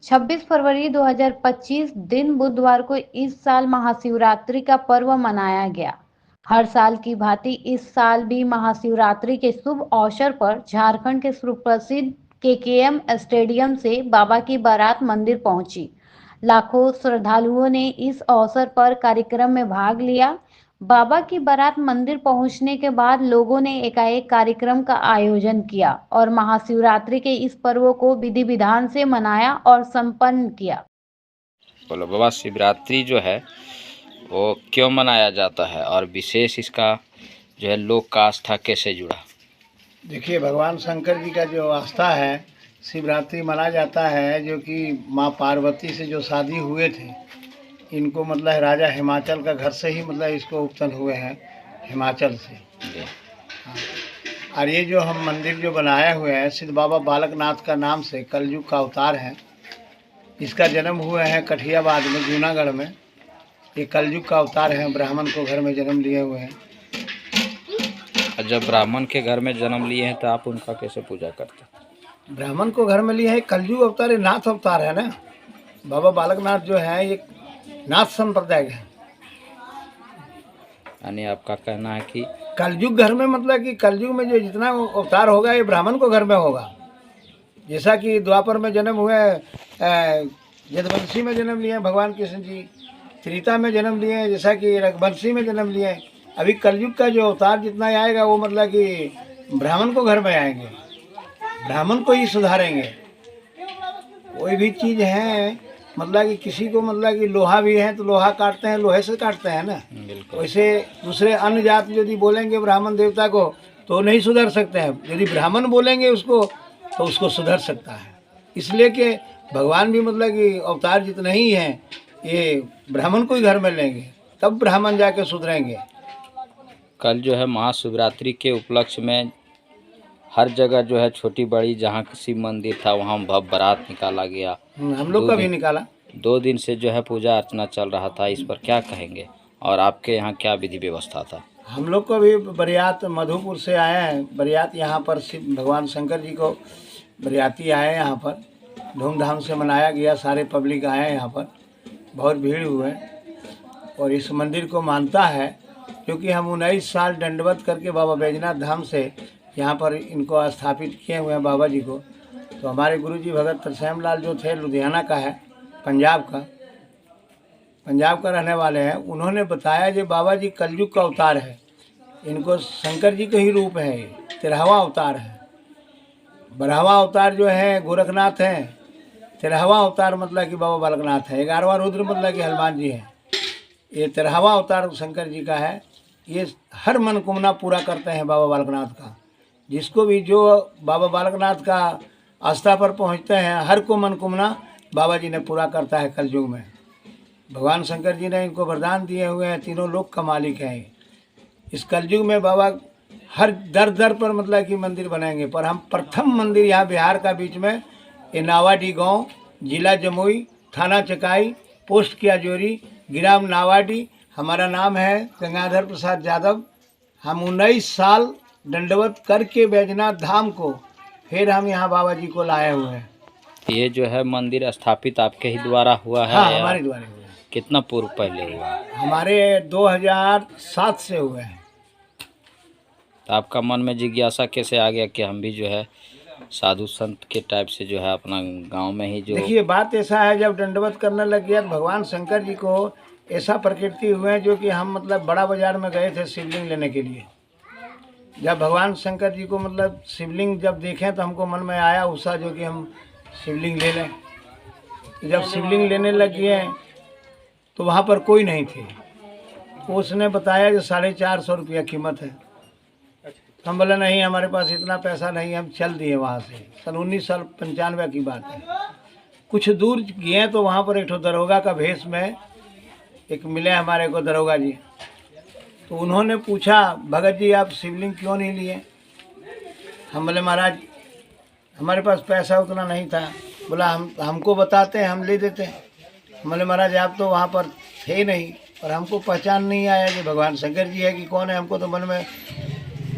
26 फरवरी 2025 दिन बुधवार को इस साल महाशिवरात्रि का पर्व मनाया गया। हर साल की भांति इस साल भी महाशिवरात्रि के शुभ अवसर पर झारखंड के सुप्रसिद्ध केकेएम स्टेडियम से बाबा की बारात मंदिर पहुंची। लाखों श्रद्धालुओं ने इस अवसर पर कार्यक्रम में भाग लिया। बाबा की बारात मंदिर पहुंचने के बाद लोगों ने एकाएक कार्यक्रम का आयोजन किया और महाशिवरात्रि के इस पर्व को विधि विधान से मनाया और संपन्न किया। बोलो बाबा, शिवरात्रि जो है वो क्यों मनाया जाता है और विशेष इसका जो है लोक का आस्था कैसे जुड़ा? देखिए, भगवान शंकर जी का जो आस्था है, शिवरात्रि मनाया जाता है, जो कि माँ पार्वती से जो शादी हुए थे, इनको मतलब राजा हिमाचल का घर से ही मतलब इसको उत्पन्न हुए हैं, हिमाचल से। हाँ। और ये जो हम मंदिर जो बनाए हुए हैं, सिद्ध बाबा बालकनाथ का नाम से कलयुग का अवतार है। इसका जन्म हुआ है कठियाबाद में, जूनागढ़ में। ये कलयुग का अवतार है, ब्राह्मण को घर में जन्म लिए हुए हैं। जब ब्राह्मण के घर में जन्म लिए हैं तो आप उनका कैसे पूजा करते हैं? ब्राह्मण को घर में लिए है, कलयुग अवतार, ये नाथ अवतार है ना। बाबा बालकनाथ जो है ये नाथ संप्रदाय है। यानी आपका कहना है कि कलयुग घर में मतलब कि कलयुग में जो जितना अवतार होगा ये ब्राह्मण को घर में होगा। जैसा कि द्वापर में जन्म हुए, यदुवंशी में जन्म लिए भगवान कृष्ण जी, त्रेता में जन्म लिए हैं, जैसा कि रघुवंशी में जन्म लिए हैं। अभी कलयुग का जो अवतार जितना आएगा वो मतलब कि ब्राह्मण को घर में आएंगे, ब्राह्मण को ही सुधारेंगे। कोई भी चीज़ है मतलब कि किसी को मतलब कि लोहा भी है तो लोहा काटते हैं, लोहे से काटते हैं ना। वैसे दूसरे अन्य जाति यदि बोलेंगे ब्राह्मण देवता को तो नहीं सुधर सकते हैं, यदि ब्राह्मण बोलेंगे उसको तो उसको सुधर सकता है। इसलिए कि भगवान भी मतलब कि अवतार जितने ही हैं ये ब्राह्मण को ही घर में लेंगे, तब ब्राह्मण जाके सुधरेंगे। कल जो है महाशिवरात्रि के उपलक्ष्य में हर जगह जो है छोटी बड़ी जहाँ शिव मंदिर था वहाँ भव्य बारात निकाला गया। हम लोग का भी निकाला। 2 दिन से जो है पूजा अर्चना चल रहा था, इस पर क्या कहेंगे और आपके यहाँ क्या विधि व्यवस्था था? हम लोग को भी बरियात मधुपुर से आए हैं, बरियात यहाँ पर शिव भगवान शंकर जी को बरियाती आए हैं, यहाँ पर धूमधाम से मनाया गया। सारे पब्लिक आए हैं, यहाँ पर बहुत भीड़ हुए और इस मंदिर को मानता है क्योंकि हम 19 साल दंडवत करके बाबा बैजनाथ धाम से यहाँ पर इनको स्थापित किए हुए हैं बाबा जी को। तो हमारे गुरुजी भगत तरसेम लाल जो थे, लुधियाना का है, पंजाब का रहने वाले हैं। उन्होंने बताया कि बाबा जी कलयुग का अवतार है, इनको शंकर जी का ही रूप है, ये 13वां अवतार है। 12वां अवतार जो है गोरखनाथ हैं, 13वां अवतार मतलब कि बाबा बालकनाथ है, 11वां रुद्र मतलब कि हनुमान जी हैं। ये 13वां अवतार शंकर जी का है। ये हर मनोकामना पूरा करते हैं बाबा बालकनाथ का। जिसको भी जो बाबा बालकनाथ का आस्था पर पहुंचते हैं, हर को मनोकामना बाबा जी ने पूरा करता है कलयुग में। भगवान शंकर जी ने इनको वरदान दिए हुए हैं, तीनों लोक का मालिक हैं। इस कलयुग में बाबा हर दर दर पर मतलब कि मंदिर बनाएंगे, पर हम प्रथम मंदिर यहाँ बिहार का बीच में ये नावाडी गाँव, जिला जमुई, थाना चकाई, पोस्ट कियाजोरी, ग्राम नावाडी। हमारा नाम है गंगाधर प्रसाद यादव। हम 19 साल दंडवत करके बैजनाथ धाम को फिर हम यहाँ बाबा जी को लाए हुए हैं। ये जो है मंदिर स्थापित आपके ही द्वारा हुआ है? हाँ, हमारे द्वारा हुआ है। कितना पूर्व पहले हुआ? हमारे 2007 से हुए हैं। तो आपका मन में जिज्ञासा कैसे आ गया कि हम भी जो है साधु संत के टाइप से जो है अपना गांव में ही जो? देखिए, बात ऐसा है, जब दंडवत करने लग गया तो भगवान शंकर जी को ऐसा प्रकृति हुए जो कि हम मतलब बड़ा बाजार में गए थे शिवलिंग लेने के लिए। जब भगवान शंकर जी को मतलब शिवलिंग जब देखें तो हमको मन में आया उत्साह जो कि हम शिवलिंग ले लें। जब शिवलिंग लेने लग गए तो वहाँ पर कोई नहीं थे। उसने बताया कि 450 रुपया कीमत है। हम बोले नहीं, हमारे पास इतना पैसा नहीं, हम चल दिए वहाँ से। सन 1995 की बात है। कुछ दूर गए तो वहाँ पर एक ठो दरोगा का भेष में एक मिले हमारे को दरोगा जी। तो उन्होंने पूछा, भगत जी आप शिवलिंग क्यों नहीं लिए? हम बोले महाराज हमारे पास पैसा उतना नहीं था। बोला हमको बताते हैं, हम ले देते हैं। हम बोले महाराज आप तो वहाँ पर थे नहीं और हमको पहचान नहीं आया कि भगवान शंकर जी है कि कौन है। हमको तो मन में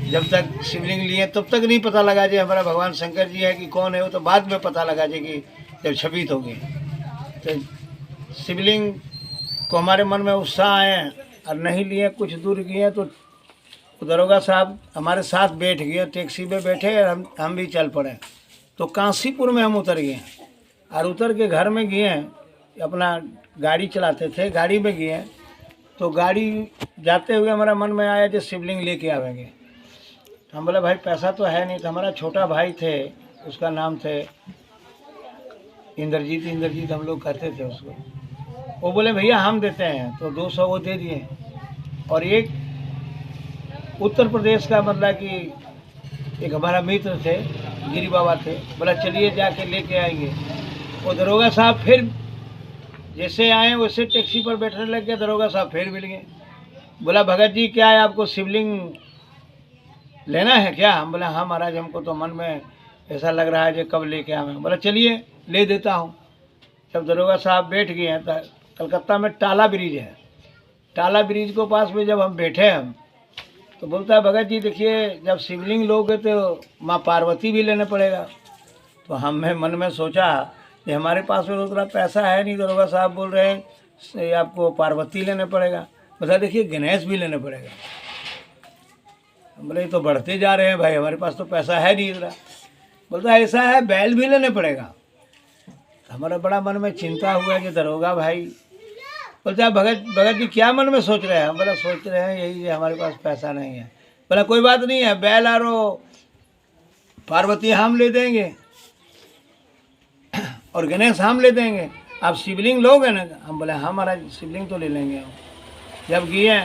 जब तक शिवलिंग लिए तब तक नहीं पता लगा जी हमारा भगवान शंकर जी है कि कौन है। वो तो बाद में पता लगा जी कि जब क्षपित हो गई तो शिवलिंग को हमारे मन में उत्साह आए और नहीं लिए, कुछ दूर गए तो दरोगा साहब हमारे साथ बैठ गए, टैक्सी में बैठे और हम भी चल पड़े। तो काशीपुर में हम उतर गए और उतर के घर में गए, अपना गाड़ी चलाते थे, गाड़ी में गए तो गाड़ी जाते हुए हमारा मन में आया जो शिवलिंग लेके आवेंगे। हम बोले भाई पैसा तो है नहीं। तो हमारा छोटा भाई थे, उसका नाम थे इंद्रजीत हम लोग कहते थे उसको। वो बोले भैया हम देते हैं, तो 200 वो दे दिए। और एक उत्तर प्रदेश का मतलब कि एक हमारा मित्र थे, गिरी बाबा थे, बोला चलिए जाके लेके आएंगे। वो दरोगा साहब फिर जैसे आए वैसे टैक्सी पर बैठने लग गए। दरोगा साहब फिर मिल गए, बोला भगत जी क्या है, आपको शिवलिंग लेना है क्या? हम बोला हाँ महाराज, हमको तो मन में ऐसा लग रहा है कि कब लेके आवे। बोला चलिए ले देता हूँ। जब दरोगा साहब बैठ गए हैं तो कलकत्ता में टाला ब्रिज है, टाला ब्रिज के पास में जब हम बैठे हम तो बोलता है भगत जी देखिए जब शिवलिंग लोगे तो माँ पार्वती भी लेना पड़ेगा। तो हमने मन में सोचा कि हमारे पास में उतना पैसा है नहीं। दरोगा साहब बोल रहे हैं आपको पार्वती लेना पड़ेगा। बोला देखिए गणेश भी लेना पड़ेगा। हम बोले तो बढ़ते जा रहे हैं भाई, हमारे पास तो पैसा है नहीं इतना। बोलता ऐसा है बैल भी लेना पड़ेगा। हमारा बड़ा मन में चिंता हुआ कि दरोगा भाई। बोलता है भगत जी क्या मन में सोच रहे हैं? हम बोला सोच रहे हैं यही हमारे पास पैसा नहीं है। बोला कोई बात नहीं है, बैल और पार्वती हम ले देंगे और गणेश हम ले देंगे, आप शिवलिंग लोगे ना? हम बोले हाँ महाराज शिवलिंग तो ले लेंगे हम। जब गए